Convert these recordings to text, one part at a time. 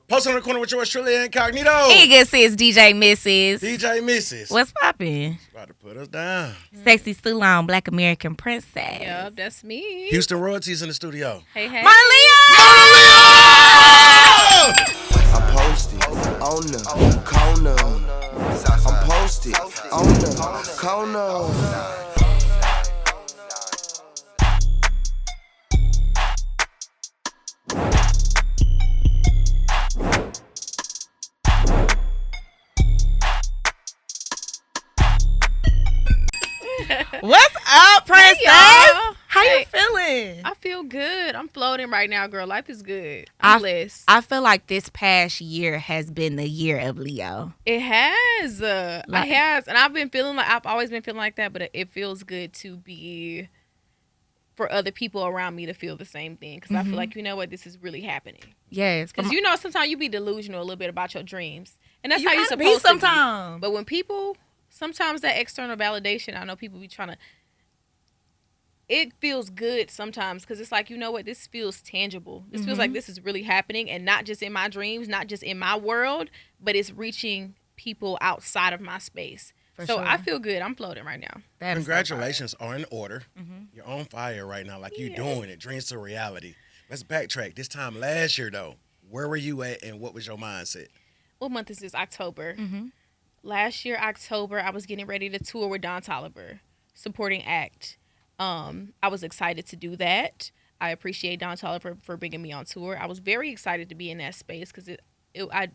Post on the corner with yours truly incognito. Eager sis DJ Mrs. DJ Mrs. What's poppin'? About to put us down. Sexy Salon Black American Princess. Yup, that's me. Houston royalties in the studio. Hey, hey. Monaleo! I'm posted on the corner. I'm posted on the corner. What's up, Princess? y'all. How you Hey. feeling? I feel good. I'm floating right now, girl. Life is good. I'm blessed. I feel like this past year has been the year of Leo. It has. Like- It has. And I've always been feeling like that, but it feels good to be, for other people around me to feel the same thing. Because I feel like, you know what, this is really happening. Yes. Because you know, sometimes you be delusional a little bit about your dreams. And that's You how you're gotta be supposed to be. sometimes. But when people, sometimes that external validation, I know people be trying to, it feels good sometimes because it's like, you know what, this feels tangible. This feels like this is really happening, and not just in my dreams, not just in my world, but it's reaching people outside of my space. So sure. I feel good. I'm floating right now. That is so Congratulations are in order. You're on fire right now, like you're doing it. Dreams to reality. Let's backtrack. This time last year, though, where were you at and what was your mindset? What month is this? October. Last year, October, I was getting ready to tour with Don Toliver, supporting act. I was excited to do that. I appreciate Don Toliver for bringing me on tour. I was very excited to be in that space because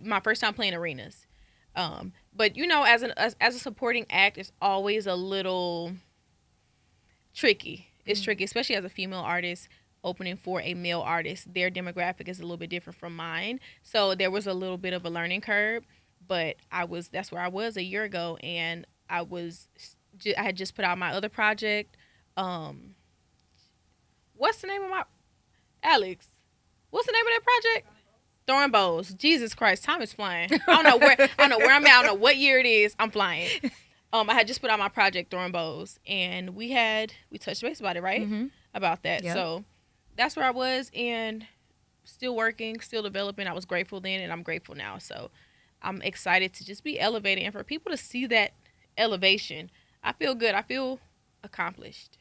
my first time playing arenas. But you know, as a supporting act, it's always a little tricky. It's tricky, especially as a female artist opening for a male artist. Their demographic is a little bit different from mine, so there was a little bit of a learning curve. But that's where I was a year ago, and I had just put out my other project. What's the name of my Alex? What's the name of that project? Throwing bows. Jesus Christ, time is flying. I don't know where I'm at. I don't know what year it is. I'm flying. I had just put out my project Throwing Bows, and we touched base about it, right? About that. Yep. So that's where I was, and still working, still developing. I was grateful then, and I'm grateful now. So I'm excited to just be elevated, and for people to see that elevation, I feel good. I feel accomplished.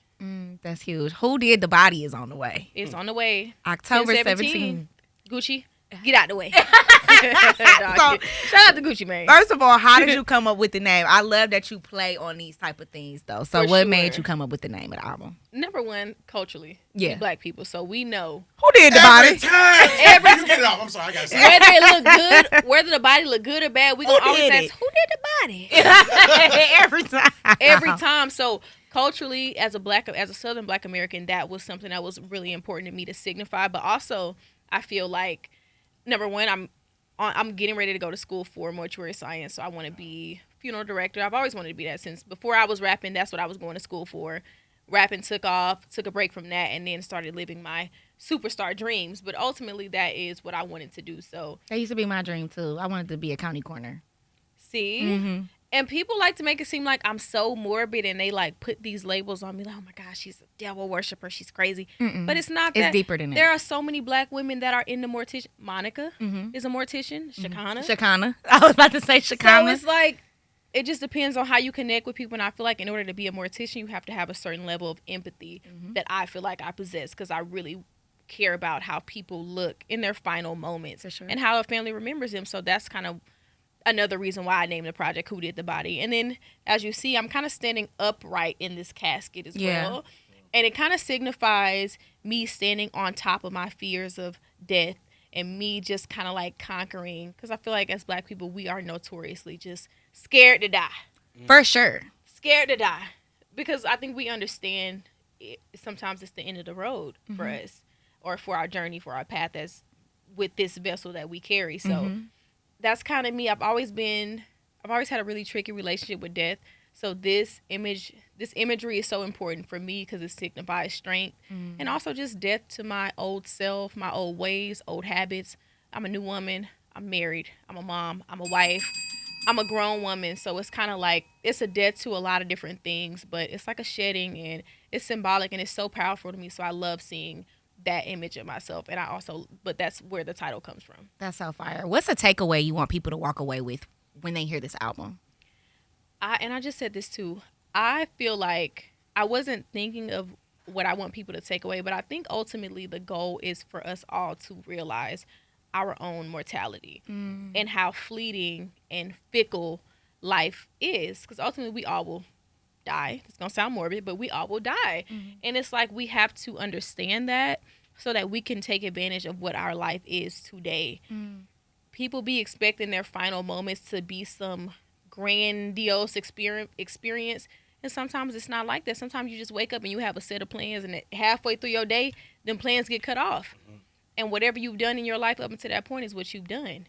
That's huge. Who Did the Body is on the way. It's on the way. October 10/17. 17th. Gucci, get out the way. Dog, shout out to Gucci Mane. First of all, how did you come up with the name? I love that you play on these type of things, though. So For what sure. made you come up with the name of the album? Number one, culturally, Yeah. we black people, so we know Who did the Every body? time. Every You get it off. I'm sorry. I got to say whether it look good, whether the body look good or bad, we gonna Who always did ask it? who did the body Every time. every time. So culturally, as a Southern Black American, that was something that was really important to me to signify. But also, I feel like number one, I'm getting ready to go to school for mortuary science, so I want to be funeral director. I've always wanted to be that since before I was rapping. That's what I was going to school for. Rapping took off, took a break from that, and then started living my superstar dreams. But ultimately, that is what I wanted to do. So, That used to be my dream, too. I wanted to be a county coroner. see? And people like to make it seem like I'm so morbid, and they like put these labels on me like, oh my gosh, she's a devil worshiper, she's crazy. But it's not that. It's deeper than that. There are so many black women that are in the mortician. Monica is a mortician. Shakana. Shakana. I was about to say So Shakana. it's like, it just depends on how you connect with people. And I feel like in order to be a mortician, you have to have a certain level of empathy that I feel like I possess, because I really care about how people look in their final moments For sure. and how a family remembers them. So that's kind of another reason why I named the project Who Did the Body. And then, as you see, I'm kind of standing upright in this casket as well. And it kind of signifies me standing on top of my fears of death and me just kind of like conquering. Because I feel like as black people, we are notoriously just scared to die. For sure. Scared to die. Because I think we understand sometimes it's the end of the road for us, or for our journey, for our path as with this vessel that we carry. So that's kind of me. I've always had a really tricky relationship with death. So this imagery is so important for me because it signifies strength and also just death to my old self, my old ways, old habits. I'm a new woman. I'm married. I'm a mom. I'm a wife. I'm a grown woman. So it's kind of like, it's a death to a lot of different things, but it's like a shedding, and it's symbolic, and it's so powerful to me. So I love seeing that image of myself. And but that's where the title comes from. That's so fire. What's a takeaway you want people to walk away with when they hear this album? I just said this too. I feel like I wasn't thinking of what I want people to take away, but I think ultimately the goal is for us all to realize our own mortality and how fleeting and fickle life is. Because ultimately we all will die. It's going to sound morbid, but we all will die. And it's like we have to understand that so that we can take advantage of what our life is today. People be expecting their final moments to be some grandiose experience. And sometimes it's not like that. Sometimes you just wake up and you have a set of plans, and halfway through your day, them plans get cut off. And whatever you've done in your life up until that point is what you've done.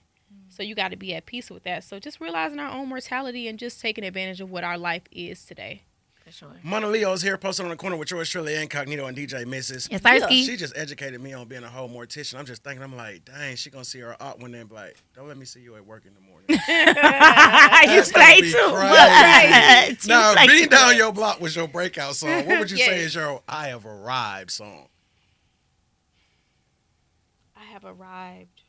So you got to be at peace with that. So just realizing our own mortality and just taking advantage of what our life is today. For sure. Monaleo's here, posted on the corner with yours truly, Incognito and DJ Mrs. Yes, Thirsty. She just educated me on being a whole mortician. I'm just thinking, I'm like, dang, she gonna see her art one day and be like, don't let me see you at work in the morning. You play too much. Now, Beating Down Your Block was your breakout song. What would you say is your I Have Arrived song? I have arrived.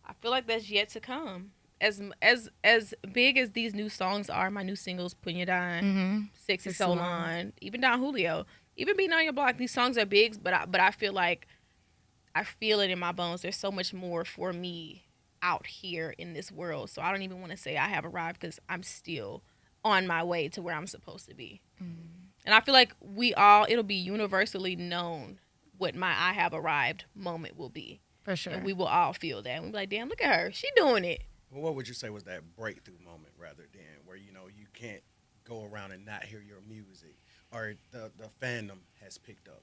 I feel like that's yet to come. As big as these new songs are, my new singles, Put You Down, Sexy So On, even Don Julio, even Beating on Your Block, these songs are big, but I feel like I feel it in my bones. There's so much more for me out here in this world. So I don't even want to say I have arrived because I'm still on my way to where I'm supposed to be. And I feel like it'll be universally known what my I have arrived moment will be. For sure. And we will all feel that. We'll be like, damn, look at her. She doing it. Well, what would you say was that breakthrough moment rather than where, you can't go around and not hear your music, or the fandom has picked up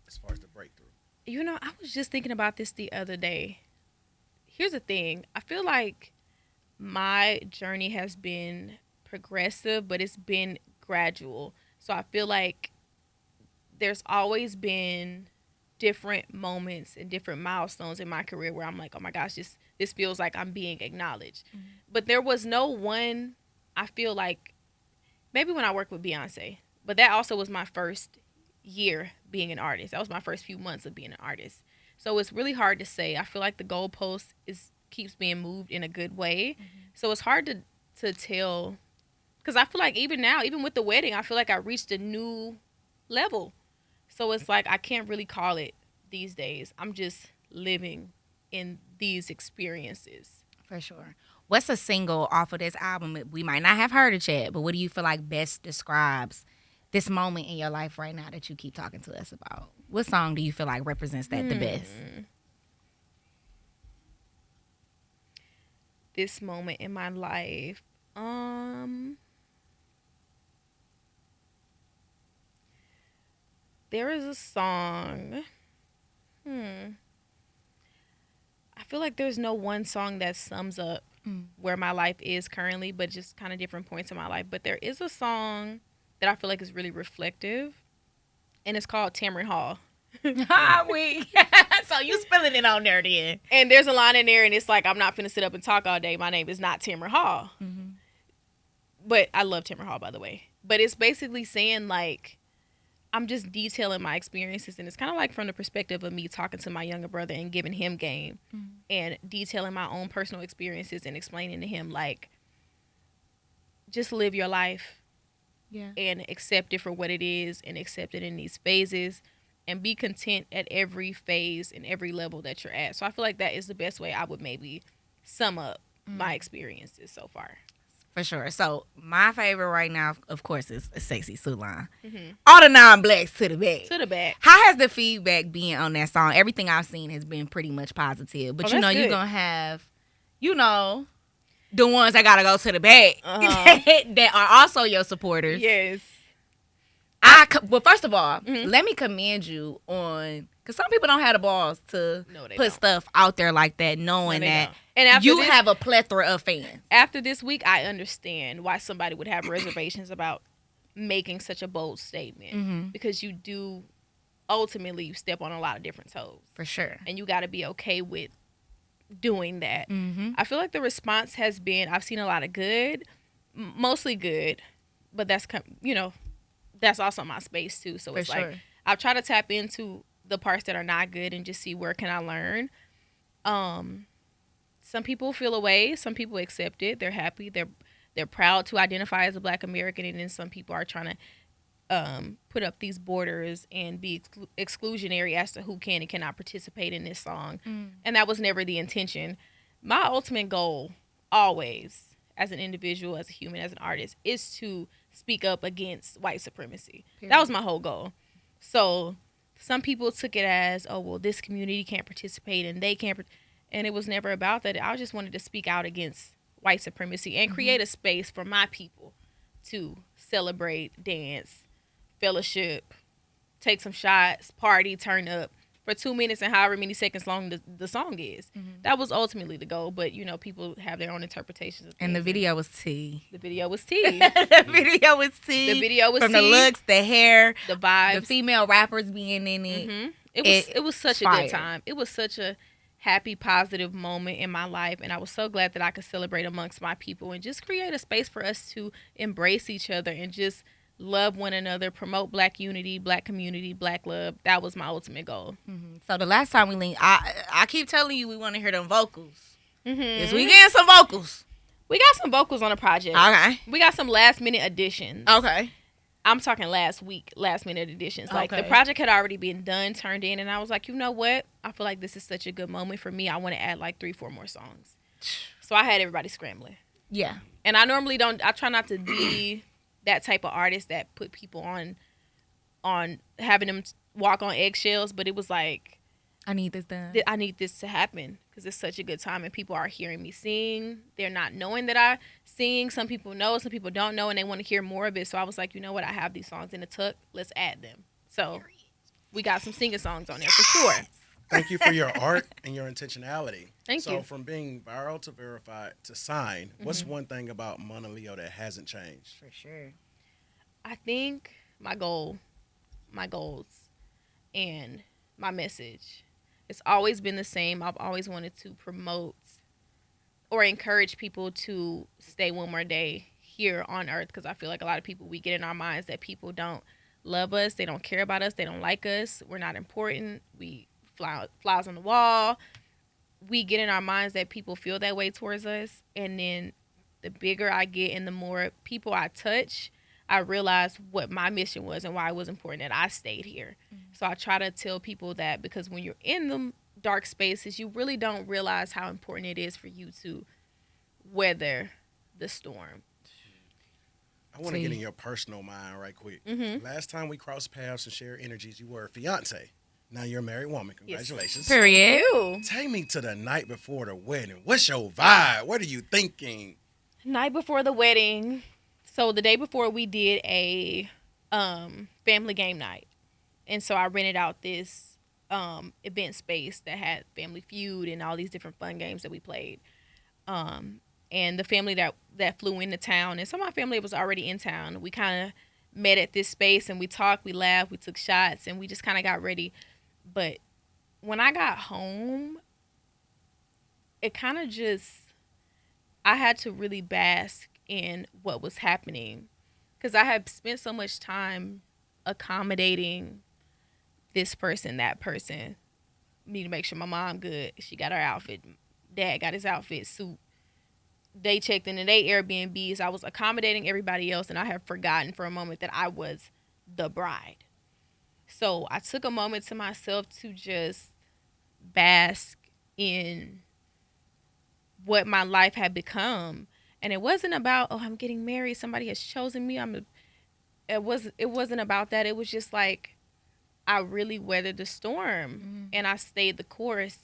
as far as the breakthrough? I was just thinking about this the other day. Here's the thing. I feel like my journey has been progressive, but it's been gradual. So I feel like there's always been different moments and different milestones in my career where I'm like, oh my gosh, this feels like I'm being acknowledged. But there was no one, I feel like, maybe when I worked with Beyoncé, but that also was my first year being an artist. That was my first few months of being an artist. So it's really hard to say. I feel like the goalpost keeps being moved in a good way. So it's hard to tell, because I feel like even now, even with the wedding, I feel like I reached a new level. So it's like I can't really call it these days. I'm just living in these experiences. For sure. What's a single off of this album we might not have heard it yet, but what do you feel like best describes this moment in your life right now that you keep talking to us about? What song do you feel like represents that the best? This moment in my life. There is a song. I feel like there's no one song that sums up where my life is currently, but just kind of different points in my life. But there is a song that I feel like is really reflective, and it's called Tamron Hall. So you spilling it on there then. And there's a line in there, and it's like, I'm not finna sit up and talk all day. My name is not Tamron Hall. But I love Tamron Hall, by the way. But it's basically saying, like, I'm just detailing my experiences, and it's kind of like from the perspective of me talking to my younger brother and giving him game and detailing my own personal experiences and explaining to him, like, just live your life and accept it for what it is and accept it in these phases and be content at every phase and every level that you're at. So I feel like that is the best way I would maybe sum up my experiences so far. For sure. So my favorite right now, of course, is Sexy Sulan. All the non-blacks to the back. To the back. How has the feedback been on that song? Everything I've seen has been pretty much positive. But you're going to have, the ones that got to go to the back that are also your supporters. Yes. Well, first of all, let me commend you on, because some people don't have the balls to put stuff out there like that, knowing that and you have a plethora of fans. After this week, I understand why somebody would have reservations about making such a bold statement, because you do, ultimately, you step on a lot of different toes. For sure. And you got to be okay with doing that. I feel like the response has been, I've seen a lot of good, mostly good, but that's also my space too. So it's like, I've tried to tap into the parts that are not good and just see where can I learn. Some people feel away, some people accept it, they're happy, they're proud to identify as a Black American, and then some people are trying to put up these borders and be exclusionary as to who can and cannot participate in this song. And that was never the intention. My ultimate goal, always, as an individual, as a human, as an artist, is to speak up against white supremacy. Period. That was my whole goal. So some people took it as, oh, well, this community can't participate and they can't. And it was never about that. I just wanted to speak out against white supremacy and create a space for my people to celebrate, dance, fellowship, take some shots, party, turn up for 2 minutes and however many seconds long the song is. That was ultimately the goal, but you know, people have their own interpretations of things. And the video was tea. The video was tea. The video was tea. The video was from tea. the looks, the hair, the vibes, the female rappers being in it. It was such a good time. It was such a happy, positive moment in my life, and I was so glad that I could celebrate amongst my people and just create a space for us to embrace each other and just love one another, promote Black unity, Black community, Black love. That was my ultimate goal. So the last time we linked, I keep telling you we want to hear them vocals. Is we getting some vocals? We got some vocals on the project. Okay. We got some last minute additions. Okay. I'm talking last minute additions. Like the project had already been done, turned in, and I was like, you know what? I feel like this is such a good moment for me. I want to add like 3-4 more songs. So I had everybody scrambling. Yeah. And I normally don't. I try not to be that type of artist that put people on having them walk on eggshells. But it was like, I need this done. I need this to happen because it's such a good time and people are hearing me sing. They're not knowing that I sing. Some people know, some people don't know, and they want to hear more of it. So I was like, you know what? I have these songs in the tuck. Let's add them. So we got some singing songs on there for sure. Thank you for your art and your intentionality. Thank you. So from being viral to verified to sign, what's one thing about Monaleo that hasn't changed? For sure. I think my goals, and my message. It's always been the same. I've always wanted to promote or encourage people to stay one more day here on earth because I feel like a lot of people, we get in our minds that people don't love us, they don't care about us, they don't like us, we're not important, we flies on the wall. We get in our minds that people feel that way towards us, and then the bigger I get and the more people I touch, I realized what my mission was and why it was important that I stayed here. So I try to tell people that because when you're in them dark spaces, you really don't realize how important it is for you to weather the storm. I want to get in your personal mind right quick. Last time we crossed paths and shared energies, you were a fiance. Now you're a married woman. Congratulations. Yes. Period. Take me to the night before the wedding. What's your vibe? What are you thinking? Night before the wedding. So the day before we did a family game night. And so I rented out this event space that had Family Feud and all these different fun games that we played. And the family that flew into town, and some of my family was already in town. We kind of met at this space and we talked, we laughed, we took shots, and we just kind of got ready. But when I got home, it kind of just, I had to really bask in what was happening because I had spent so much time accommodating this person, that person. Need to make sure my mom good. She got her outfit. Dad got his outfit, suit. They checked into their Airbnbs. I was accommodating everybody else, and I had forgotten for a moment that I was the bride. So I took a moment to myself to just bask in what my life had become. And it wasn't about, oh, I'm getting married, somebody has chosen me. It wasn't about that. It was just like I really weathered the storm and I stayed the course,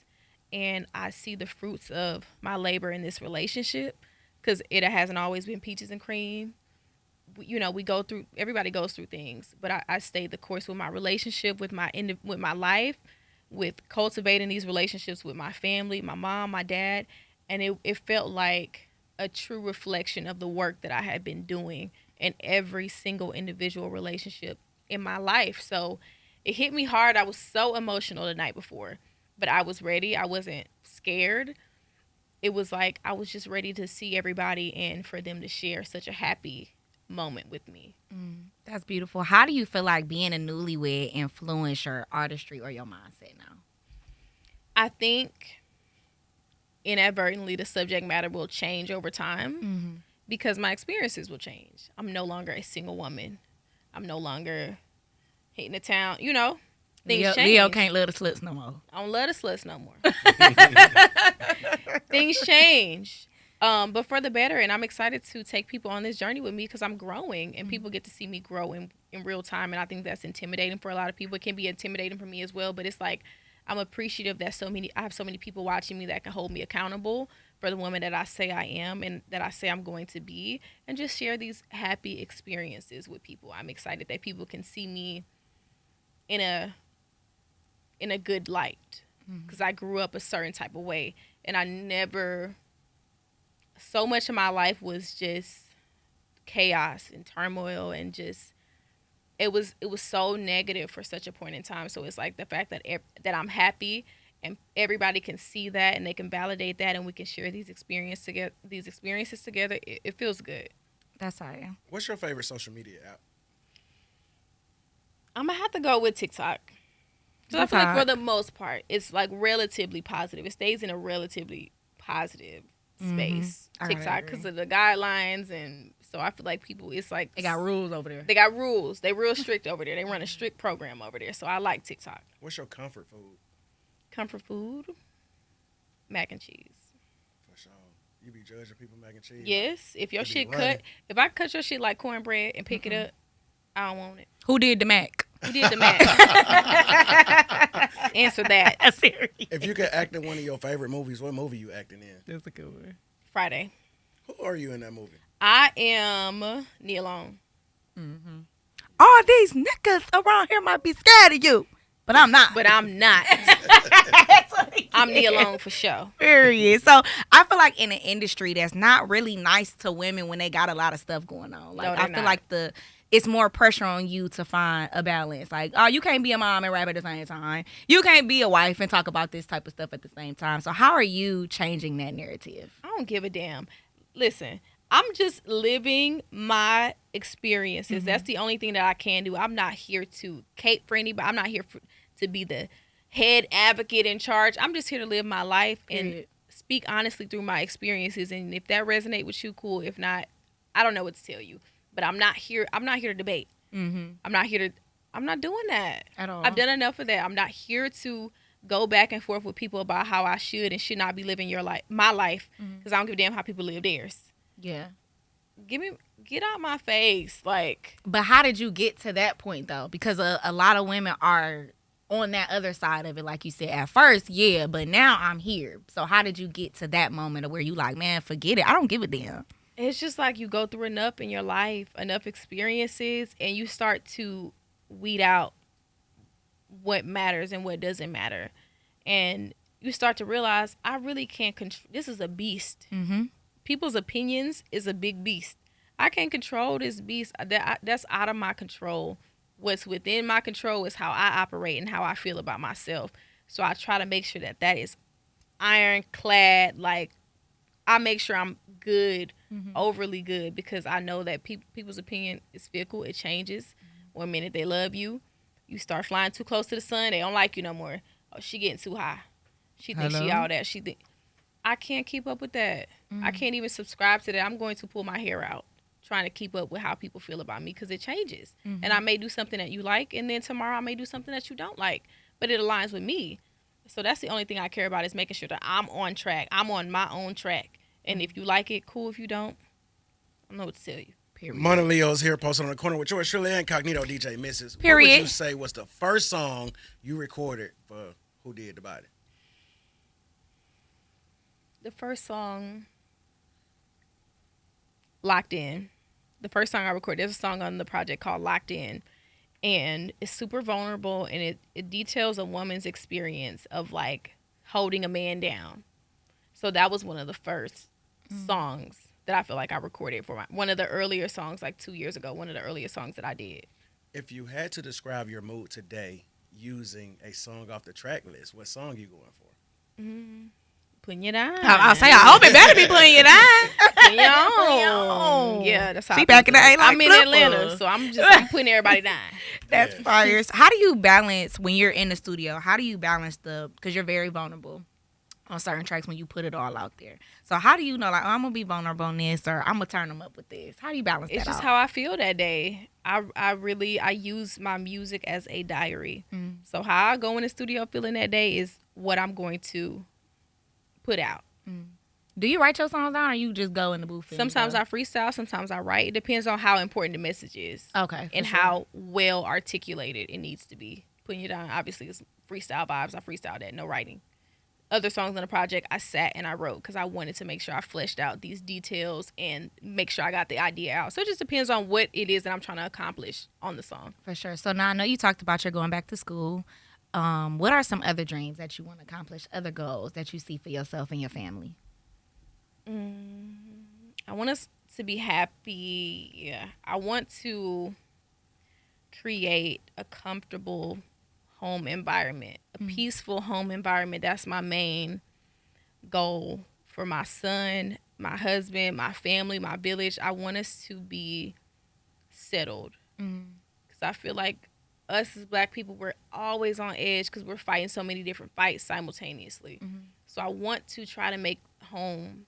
and I see the fruits of my labor in this relationship because it hasn't always been peaches and cream. You know, everybody goes through things, but I stayed the course with my relationship, with my life, with cultivating these relationships with my family, my mom, my dad. And it felt like a true reflection of the work that I had been doing in every single individual relationship in my life. So it hit me hard. I was so emotional the night before, but I was ready. I wasn't scared. It was like I was just ready to see everybody and for them to share such a happy moment with me. That's beautiful. How do you feel like being a newlywed influenced your artistry or your mindset now? I think inadvertently the subject matter will change over time Mm-hmm. because my experiences will change. I'm no longer a single woman. I'm no longer hitting the town. You know, things change. Leo can't love the sluts no more. I don't love the sluts no more. Things change. But for the better, and I'm excited to take people on this journey with me because I'm growing and people get to see me grow in real time. And I think that's intimidating for a lot of people. It can be intimidating for me as well, but it's like I'm appreciative that I have so many people watching me that can hold me accountable for the woman that I say I am and that I say I'm going to be, and just share these happy experiences with people. I'm excited that people can see me in a good light because I grew up a certain type of way, and I never, so much of my life was just chaos and turmoil, and just it was so negative for such a point in time. So it's like the fact that that I'm happy and everybody can see that and they can validate that, and we can share these experiences together. It feels good. That's how I am. What's your favorite social media app? I'm gonna have to go with TikTok. So I feel like for the most part, it's like relatively positive. It stays in a relatively positive space. I gotta TikTok, agree. because of the guidelines, and so I feel like people, it's like They got rules over there. They got rules. They real strict over there. They run a strict program over there. So I like TikTok. What's your comfort food? Comfort food, mac and cheese. For sure. You be judging people mac and cheese? Yes, if your It be shit running. cut, if I cut your shit like cornbread and pick it up, I don't want it. Who did the Mac? Who did the math? Answer that. Serious. If you could act in one of your favorite movies, what movie you acting in? That's a good one. Friday. Who are you in that movie? I am Nia Long. All these niggas around here might be scared of you, but I'm not. But I'm not. I'm Nia Long for sure. Period. So I feel like in an industry that's not really nice to women when they got a lot of stuff going on. Like No, I they're feel not. like it's more pressure on you to find a balance. Like, oh, you can't be a mom and rap at the same time. You can't be a wife and talk about this type of stuff at the same time. So how are you changing that narrative? I don't give a damn. Listen, I'm just living my experiences. That's the only thing that I can do. I'm not here to cape for anybody. I'm not here to be the head advocate in charge. I'm just here to live my life and Period. speak honestly through my experiences. And if that resonate with you, cool. If not, I don't know what to tell you. But I'm not here to debate. I'm not doing that. At all. I've done enough of that. I'm not here to go back and forth with people about how I should and should not be living my life, because I don't give a damn how people live theirs. Yeah. Get out my face. Like, But how did you get to that point, though? Because a lot of women are on that other side of it, like you said. At first, yeah, but now I'm here. So how did you get to that moment of where you like, man, forget it. I don't give a damn. it's just like you go through enough in your life, enough experiences, and you start to weed out what matters and what doesn't matter. And you start to realize, I really can't control. This is a beast. People's opinions is a big beast. I can't control this beast. That's out of my control. What's within my control is how I operate and how I feel about myself. So I try to make sure that is ironclad. Like, I make sure I'm good, overly good, because I know that people's opinion is fickle. It changes. One minute they love you. You start flying too close to the sun, they don't like you no more. Oh, she getting too high. She thinks she all that. I can't keep up with that. I can't even subscribe to that. I'm going to pull my hair out trying to keep up with how people feel about me, because it changes. And I may do something that you like, and then tomorrow I may do something that you don't like, but it aligns with me. So that's the only thing I care about, is making sure that I'm on track. I'm on my own track. And if you like it, cool. If you don't, I don't know what to tell you. Period. Monaleo's here, posted on the corner with yours truly, Incognito DJ Mrs. What Period. would you say was the first song you recorded for Who Did the Body? The first song, Locked In. The first song I recorded, there's a song on the project called Locked In. And it's super vulnerable, and it details a woman's experience of, like, holding a man down. So that was one of the first songs that I feel like I recorded for one of the earlier songs, like 2 years ago, one of the earlier songs that I did. If you had to describe your mood today using a song off the track list, what song you going for? Putting you down. I'll say, I hope it better be putting you down. Putting you on. Yeah, that's how She back in the A like I'm in flipper. Atlanta, so I'm putting everybody down. That's fire. How do you balance when you're in the studio? How do you balance because you're very vulnerable on certain tracks when you put it all out there. So how do you know, like, oh, I'm going to be vulnerable on this, or I'm going to turn them up with this? How do you balance that It's just out? how I feel that day. I use my music as a diary. So how I go in the studio feeling that day is what I'm going to put out. Do you write your songs down, or you just go in the booth? Sometimes I freestyle, sometimes I write. It depends on how important the message is. Okay. And how well articulated it needs to be. Putting you down, obviously, is freestyle vibes. I freestyle that, no writing. Other songs on the project, I sat and I wrote because I wanted to make sure I fleshed out these details and make sure I got the idea out. So it just depends on what it is that I'm trying to accomplish on the song. For sure. So now I know you talked about you're going back to school. What are some other dreams that you want to accomplish, other goals that you see for yourself and your family? I want us to be happy. Yeah. I want to create a comfortable home environment, a peaceful home environment. That's my main goal for my son, my husband, my family, my village. I want us to be settled because I feel like us as Black people, we're always on edge because we're fighting so many different fights simultaneously. So I want to try to make home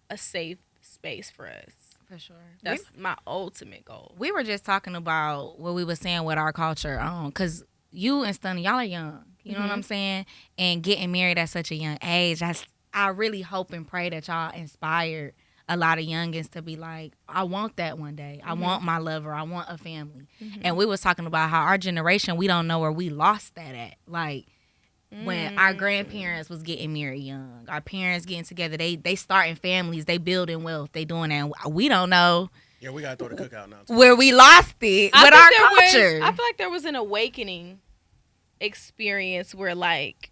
a safe space for us. For sure. That's my ultimate goal. We were just talking about what we were saying with our culture, because you and Stunny, y'all are young. You know what I'm saying? And getting married at such a young age, I really hope and pray that y'all inspired a lot of youngins to be like, I want that one day. I want my lover. I want a family. And we was talking about how our generation, we don't know where we lost that at. Like, when our grandparents was getting married young, our parents getting together, they starting families, they building wealth, they doing that. And we don't know. Yeah, we gotta throw the cookout now too. Where we lost it with our culture. I feel like there was an awakening experience where, like,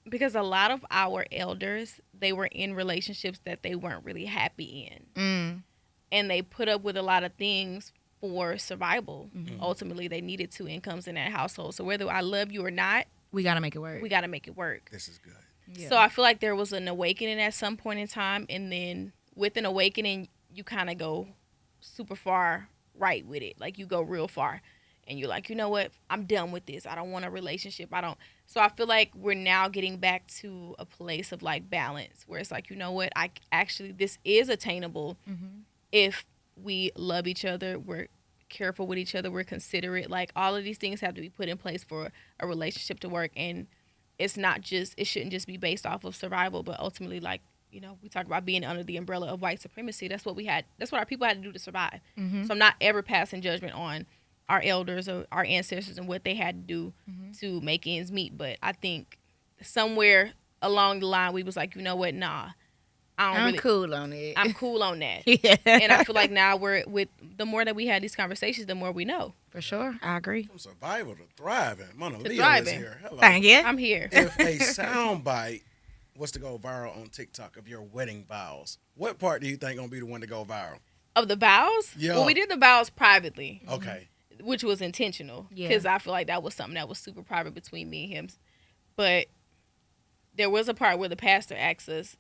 because a lot of our elders, they were in relationships that they weren't really happy in. And they put up with a lot of things for survival. Ultimately, they needed 2 incomes in that household. So whether I love you or not, we got to make it work. we got to make it work. This is good. Yeah. So I feel like there was an awakening at some point in time. And then with an awakening, you kind of go super far right with it. Like, you go real far. And you're like, you know what? I'm done with this. I don't want a relationship. So I feel like we're now getting back to a place of, like, balance where it's like, you know what? This is attainable if we love each other. We're careful with each other. We're considerate. Like, all of these things have to be put in place for a relationship to work. And it shouldn't just be based off of survival, but ultimately, like, you know, we talk about being under the umbrella of white supremacy. That's what our people had to do to survive. So I'm not ever passing judgment on our elders or our ancestors and what they had to do to make ends meet. But I think somewhere along the line, we was like, you know what? Nah, I'm cool on it. I'm cool on that. Yeah. And I feel like now the more that we had these conversations, the more we know. For sure. I agree. From survival to thriving. Monaleo is thriving. here. Hello. Thank you. I'm here. If a soundbite was to go viral on TikTok of your wedding vows, what part do you think gonna be the one to go viral? Of the vows? Yeah. Well, we did the vows privately. Okay. Which was intentional. Yeah. Because I feel like that was something that was super private between me and him. But there was a part where the pastor asked us,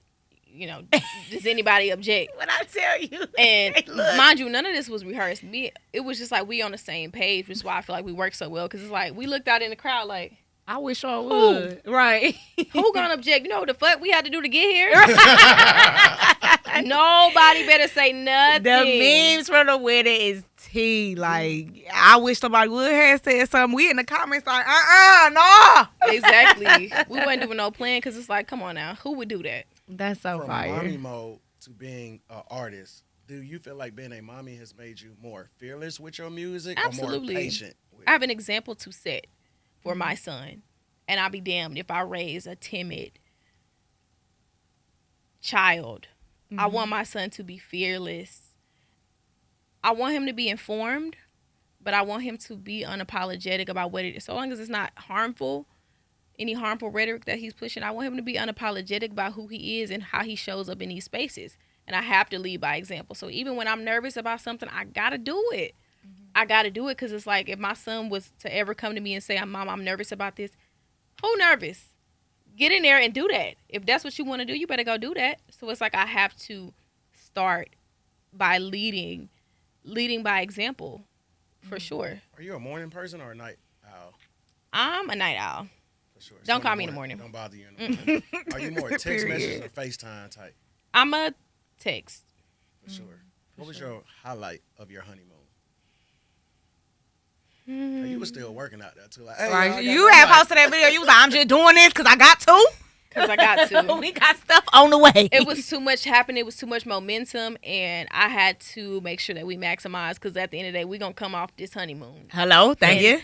you know, does anybody object? When I tell you. And Look. mind you, none of this was rehearsed. It was just like we on the same page, which is why I feel like we work so well. Because it's like we looked out in the crowd like, I wish I would. Right. who gonna object? You know what the fuck we had to do to get here? Nobody better say nothing. The memes from the wedding is tea. Like, I wish somebody would have said something. We in the comments like, no. Exactly. We wasn't doing no plan because it's like, come on now. Who would do that? That's so From fire. mommy mode to being an artist, do you feel like being a mommy has made you more fearless with your music Absolutely. or more patient? I have an example to set for my son. And I'll be damned if I raise a timid child. I want my son to be fearless. I want him to be informed, but I want him to be unapologetic about what it is. So long as it's not harmful, any harmful rhetoric that he's pushing, I want him to be unapologetic about who he is and how he shows up in these spaces. And I have to lead by example. So even when I'm nervous about something, I got to do it. I got to do it because it's like if my son was to ever come to me and say, Mom, I'm nervous about this. Who nervous? get in there and do that. If that's what you want to do, you better go do that. So it's like I have to start by leading by example, for sure. Are you a morning person or a night owl? I'm a night owl. For sure. Don't call me in the morning. Don't bother you in the morning. Are you more text messages or FaceTime type? I'm a text. For sure. What was your highlight of your honeymoon? You were still working out there too. Like, hey, Right. y'all, You had posted that video. You was like, I'm just doing this because I got to. Because I got to. We got stuff on the way. It was too much happening. It was too much momentum. And I had to make sure that we maximize. Because at the end of the day, we're going to come off this honeymoon. Hello. Thank you.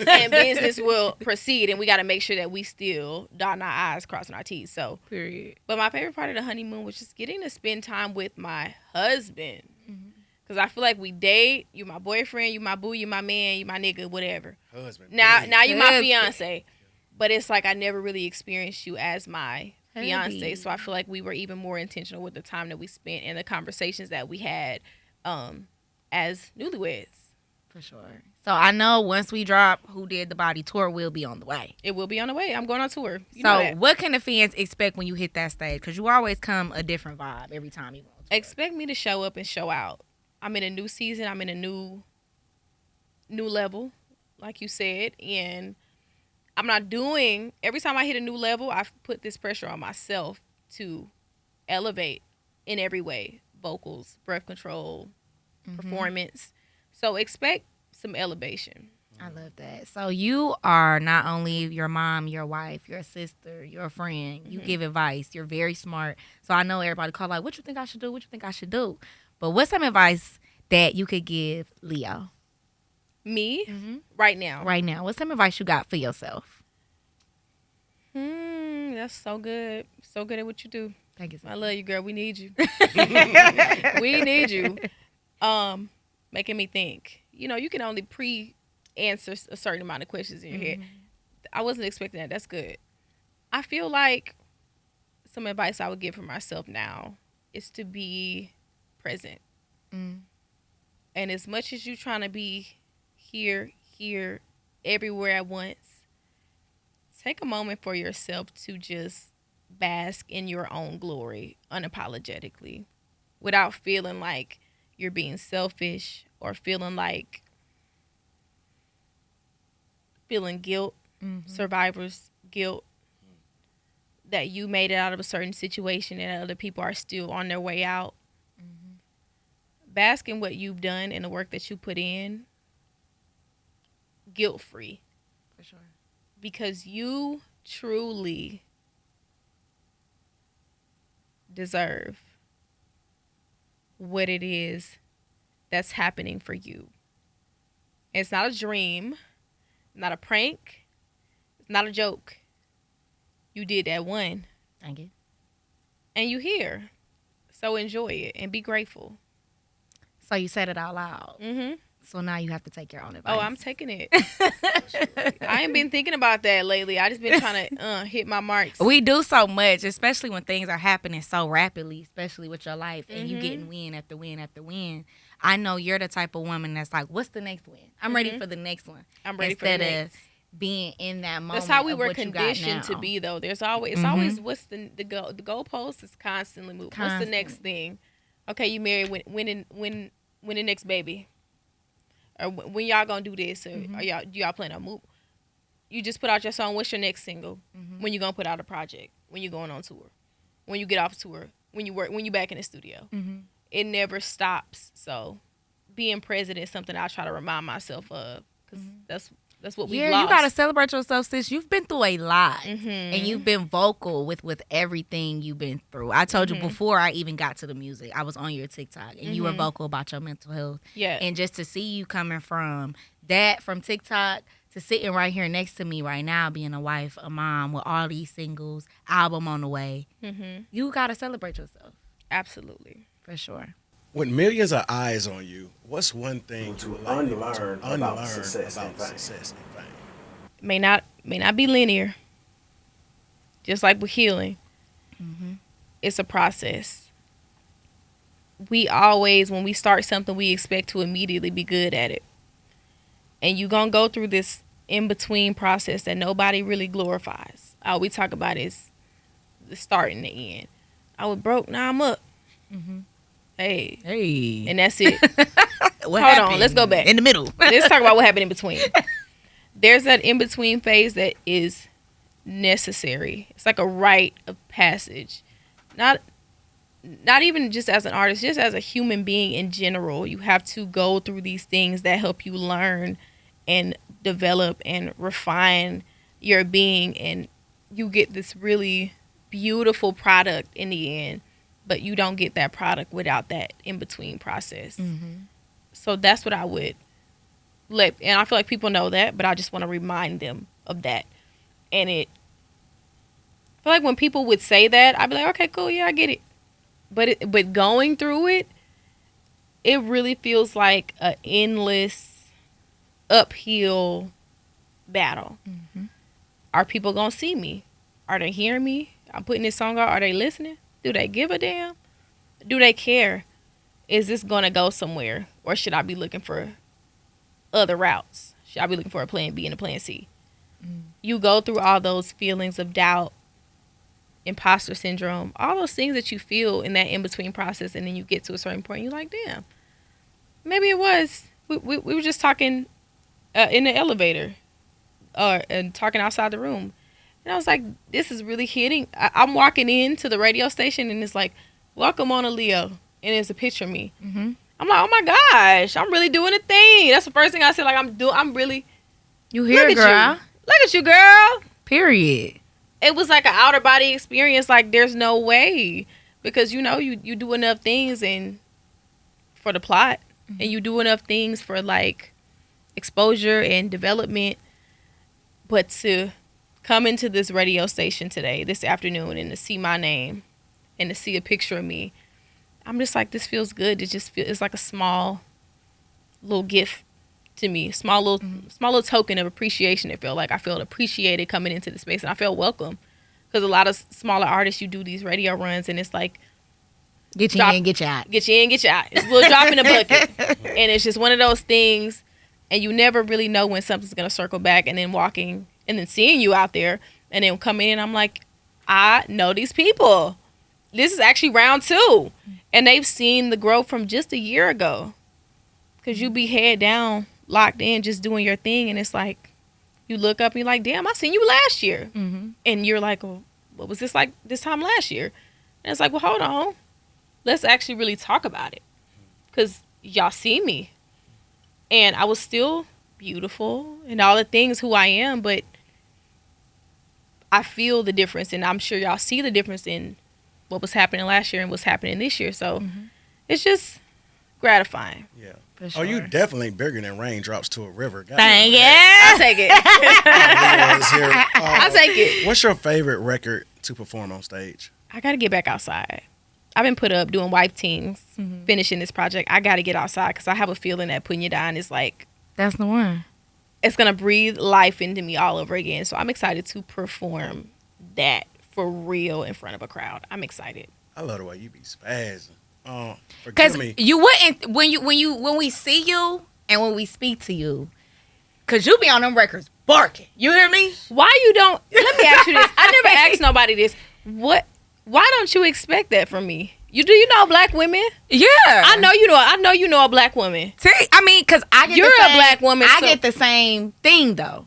And business will proceed. And we got to make sure that we still dotting our I's, crossing our T's. So, Period. but my favorite part of the honeymoon was just getting to spend time with my husband. Because I feel like we date. You my boyfriend. You my boo. You my man. You my nigga. Whatever. Husband. Now you my Husband. fiance. But it's like I never really experienced you as my fiance. Hubby. So I feel like we were even more intentional with the time that we spent and the conversations that we had as newlyweds. For sure. So I know once we drop Who Did the Body tour will be on the way. It will be on the way. I'm going on tour. You know So that. what can the fans expect when you hit that stage? Because you always come a different vibe every time you go on tour. Expect me to show up and show out. I'm in a new season. I'm in a new level, like you said. And I'm not doing, every time I hit a new level, I've put this pressure on myself to elevate in every way. Vocals, breath control, performance. So expect some elevation. I love that. So you are not only your mom, your wife, your sister, your friend. You give advice. You're very smart. So I know everybody call like, what you think I should do? What you think I should do? But what's some advice that you could give Leo Me, right now. right now? What's some advice you got for yourself? That's so good. So good at what you do. Thank you. I love you, girl. We need you. We need you. Making me think. You know, you can only pre-answer a certain amount of questions in your head. I wasn't expecting that. That's good. I feel like some advice I would give for myself now is to be present. And as much as you trying to be here, everywhere at once, take a moment for yourself to just bask in your own glory unapologetically without feeling like you're being selfish or feeling guilt, survivor's guilt, that you made it out of a certain situation and other people are still on their way out. Bask in what you've done and the work that you put in, guilt-free. For sure. Because you truly deserve what it is that's happening for you. It's not a dream, not a prank, it's not a joke. You did that one. Thank you. And you here. So enjoy it and be grateful. So you said it out loud. So now you have to take your own advice. Oh, I'm taking it. I ain't been thinking about that lately. I just been trying to hit my marks. We do so much, especially when things are happening so rapidly, especially with your life, and you getting win after win after win. I know you're the type of woman that's like, what's the next win? I'm ready for the next one. I'm ready for the Instead next. of being in that moment. That's how we of were what you got conditioned to now. be, though. There's always it's always what's the goalpost is constantly moving. What's the next thing? Okay, you married when the next baby, or when y'all gonna do this, or do y'all plan on move? You just put out your song. What's your next single? When you gonna put out a project? When you going on tour? When you get off tour? When you back in the studio? It never stops. So being present is something I try to remind myself of, because that's what we lost. You gotta celebrate yourself, sis. You've been through a lot, and you've been vocal with everything you've been through. I told you before I even got to the music, I was on your TikTok, and you were vocal about your mental health. Yeah. And just to see you coming from TikTok to sitting right here next to me right now, being a wife, a mom, with all these singles, album on the way, you gotta celebrate yourself. Absolutely. For sure. With millions of eyes on you, what's one thing To you would like people to unlearn unlearn about about success and fame? success and fame? May not be linear. Just like with healing, it's a process. We always, when we start something, we expect to immediately be good at it. And you're going to go through this in-between process that nobody really glorifies. All we talk about is the start and the end. I was broke, now I'm up. Hey. And that's it. What Hold happened on, let's go back. in the middle. Let's talk about what happened in between. There's that in-between phase that is necessary. It's like a rite of passage. Not even just as an artist, just as a human being in general. You have to go through these things that help you learn and develop and refine your being, and you get this really beautiful product in the end, but you don't get that product without that in-between process. So that's what I would and I feel like people know that, but I just want to remind them of that. And I feel like when people would say that, I'd be like, okay, cool, yeah, I get it. But going through it, it really feels like an endless uphill battle. Are people gonna see me? Are they hearing me? I'm putting this song out. Are they listening? Do they give a damn? Do they care? Is this gonna go somewhere, or should I be looking for other routes? Should I be looking for a plan B and a plan C? You go through all those feelings of doubt, imposter syndrome, all those things that you feel in that in-between process, and then you get to a certain point, you're like, damn, maybe it was. We were just talking in the elevator and talking outside the room. And I was like, this is really hitting. I'm walking into the radio station, and it's like, welcome Monaleo. And it's a picture of me. I'm like, oh my gosh, I'm really doing a thing. That's the first thing I said. Like, I'm really. You here, girl? Look at you, girl. Period. It was like an outer body experience. Like, there's no way, because you do enough things and for the plot, and you do enough things for like exposure and development, but to come into this radio station today, this afternoon, and to see my name and to see a picture of me, I'm just like, this feels good. It's like a small little gift to me, small little token of appreciation. It felt like I felt appreciated coming into the space, and I felt welcome, because a lot of smaller artists, you do these radio runs, and it's like, get you in, get you out. Get you in, get you out. It's a little drop in the bucket, and it's just one of those things, and you never really know when something's gonna circle back. And then walking and then seeing you out there, and then coming in, I'm like, I know these people. This is actually round 2, and they've seen the growth from just a year ago, because you be head down, locked in, just doing your thing, and it's like, you look up and you're like, damn, I seen you last year. And you're like, well, what was this like this time last year? And it's like, well, hold on, let's actually really talk about it, because y'all see me, and I was still beautiful and all the things who I am, but I feel the difference, and I'm sure y'all see the difference in what was happening last year and what's happening this year. So it's just gratifying. Yeah. Sure. Oh, you definitely bigger than raindrops to a river. Thank you. I'll take it. I'll take it. What's your favorite record to perform on stage? I got to get back outside. I've been put up doing wife teams, finishing this project. I got to get outside, because I have a feeling that Putting You Down is like, that's the one. It's going to breathe life into me all over again. So I'm excited to perform that for real in front of a crowd. I'm excited. I love the way you be spazzing. Because Forgive me. you wouldn't, when we see you and when we speak to you, because you be on them records barking. You hear me? Why you don't, let me ask you this. I never asked nobody this. Why don't you expect that from me? Do you know black women? Yeah. I know you know a black woman. See, I mean, because I get You're the same, a black woman. I get the same thing, though.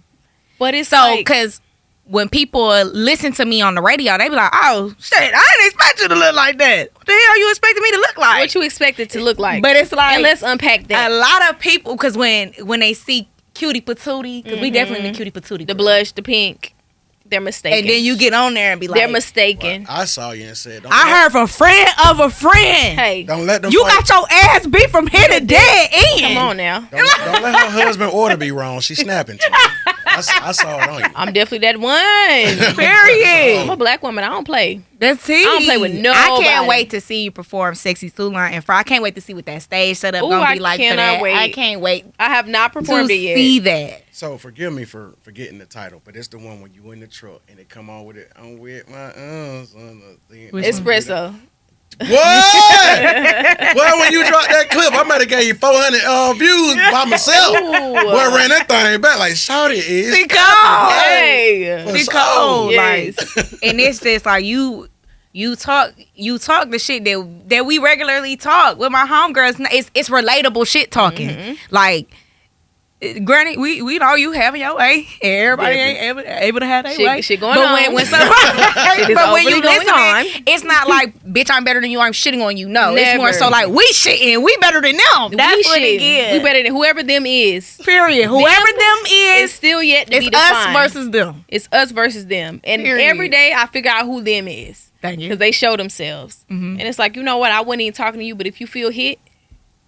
But it's so, because when people listen to me on the radio, they be like, oh, shit, I didn't expect you to look like that. What the hell you expected me to look like? What you expect it to look like. But it's like, and let's unpack that. A lot of people, because when they see Cutie Patootie, because we definitely the Cutie Patootie. The blush, the pink, they're mistaken. And then you get on there and be like, they're mistaken. Well, I saw you and said, I heard from friend of a friend. Hey, don't let them. You got your ass beat from here to dead end. Come on now. Don't let her husband order be wrong. She's snapping to me. I saw it on you. I'm definitely that one. Period. I'm a black woman. I don't play. That's it. I don't play with nobody. I can't wait to see you perform Sexy Sulan and Fry. I can't wait to see what that stage setup gonna be like for that. Wait. I can't wait. I have not performed to it yet. see that. So forgive me for forgetting the title, but it's the one when you in the truck and they come on with it. I'm with my arms on the thing. Espresso. What? Well, when you dropped that clip, I might have gave you 400 views by myself. Boy, ran that thing back like, shawty is She cold. Hey. She cold. Yes. Like, and it's just like you talk the shit that we regularly talk with my homegirls. It's relatable shit talking. Like, granted, we know you having your way. Everybody ain't able to have their way. Shit going but on. But when you going on. listening, it's not like, bitch, I'm better than you, I'm shitting on you. No, it's more Never. so like, we shitting, we better than them. That's what it is. We better than whoever them is. Period. Whoever them It's is, still yet to it's be defined. us versus them. It's us versus them. And Period. every day I figure out who them is. Thank you. Because they show themselves. Mhm. And it's like, you know what? I wasn't even talking to you, but if you feel hit,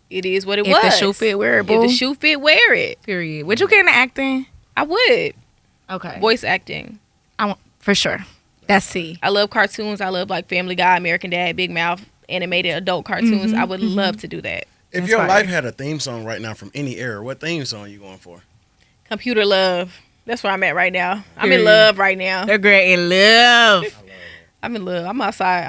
it is what it If was. the shoe fit, wear it, If boo. the shoe fit, wear it. Period. Would you get into acting? I would. Okay. Voice acting. I want, for sure. That's C. I love cartoons. I love like Family Guy, American Dad, Big Mouth, animated adult cartoons. I would love to do that. If That's your fire. life had a theme song right now from any era, what theme song are you going for? Computer love. That's where I'm at right now. I'm in Period. love right now. They're great in love. I'm in love. I'm outside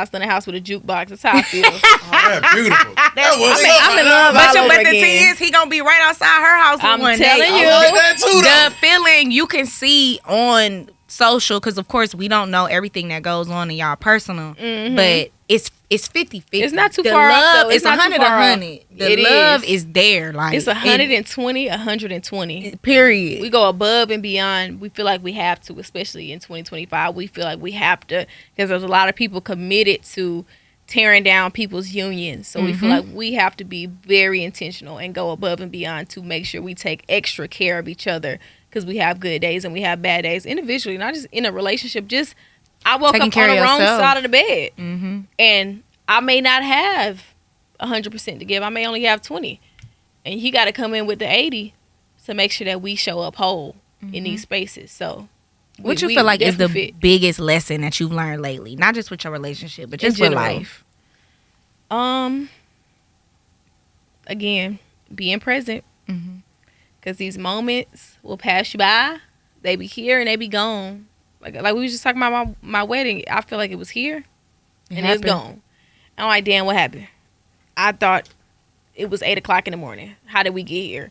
still in the house with a jukebox. That's how I feel. Oh, that's beautiful. That was I'm in love. But all over the again. thing is, he gonna be right outside her house I'm one telling day. you. I like that too, though. The feeling you can see on social, because of course we don't know everything that goes on in y'all personal, but it's 50-50. It's not too the far off, love, though. It's not too 100 far off. 100. The It love is. is there. Like It's 120, 120. period. We go above and beyond. We feel like we have to, especially in 2025. We feel like we have to, because there's a lot of people committed to tearing down people's unions. So we feel like we have to be very intentional and go above and beyond to make sure we take extra care of each other, because we have good days and we have bad days individually, not just in a relationship. Just I woke Taking up care on the of wrong yourself. side of the bed, Mm-hmm. and I may not have 100% to give. I may only have 20, and he got to come in with the 80 to make sure that we show up whole in these spaces. So, What we you feel like is the definitely fit. biggest lesson that you've learned lately? Not just with your relationship, but just In with general. life. Again, being present, Mm-hmm. because these moments will pass you by. They be here and they be gone. Like we was just talking about my wedding. I feel like it was here and it's gone. I'm like, damn, what happened? I thought it was 8:00 in the morning. How did we get here?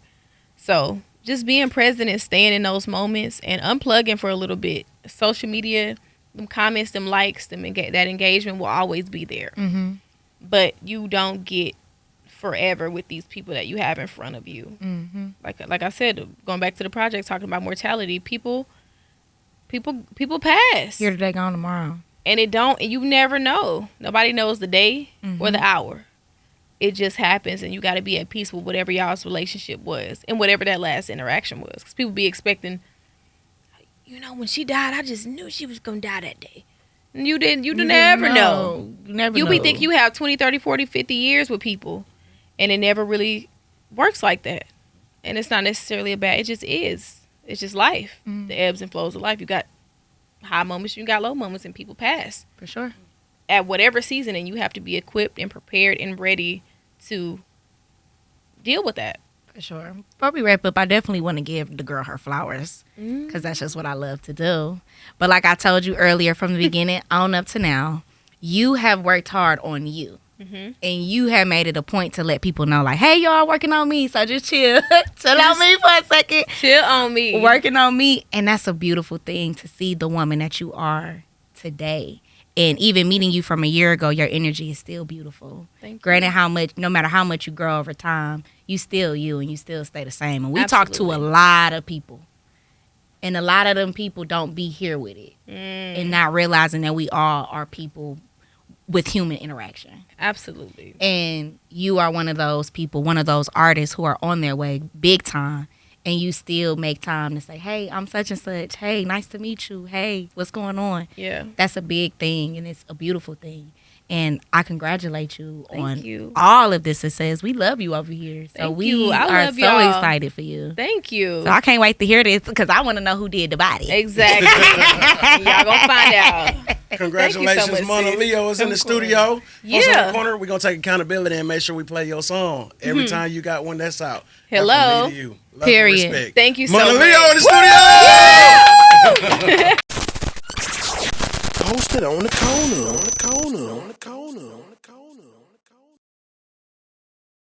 So just being present and staying in those moments and unplugging for a little bit. Social media, them comments, them likes, that engagement will always be there. Mm-hmm. But you don't get forever with these people that you have in front of you. Mm-hmm. Like I said, going back to the project, talking about mortality, people pass. Here today, gone tomorrow. And you never know. Nobody knows the day or the hour. It just happens, and you got to be at peace with whatever y'all's relationship was and whatever that last interaction was. Because people be expecting, when she died, I just knew she was going to die that day. And you never know. You never You know. be thinking you have 20, 30, 40, 50 years with people, and it never really works like that. And it's not necessarily it just is. It's just life. The ebbs and flows of life. You got high moments, you got low moments, and people pass For sure. at whatever season, and you have to be equipped and prepared and ready to deal with that. For sure. Before we wrap up, I definitely want to give the girl her flowers, because that's just what I love to do. But like I told you earlier, from the beginning on up to now, you have worked hard on you. And you have made it a point to let people know, like, hey, y'all working on me, so just chill. Chill on me for a second. Chill on me. Working on me. And that's a beautiful thing to see the woman that you are today. And even meeting you from a year ago, your energy is still beautiful. Thank you. Granted, no matter how much you grow over time, you still you and you still stay the same. And we talk to a Absolutely. lot of people. And a lot of them people don't be here with it. And not realizing that we all are people with human interaction. Absolutely. And you are one of those people, one of those artists who are on their way big time. And you still make time to say, hey, I'm such and such. Hey, nice to meet you. Hey, what's going on? Yeah. That's a big thing, and it's a beautiful thing. And I congratulate you Thank on you. all of this success. We love you over here. So Thank we you. I are love so y'all. excited for you. Thank you. So I can't wait to hear this, because I want to know who did the body. Exactly. Y'all gonna find out. Congratulations, Thank you so much, sis. Monaleo is in the Of course. studio. Us in Yeah. the corner, we're going to take accountability and make sure we play your song. Every time you got one that's out. Hello. That's from me to you. Love and Period. respect. Thank you so Monaleo much. in the studio!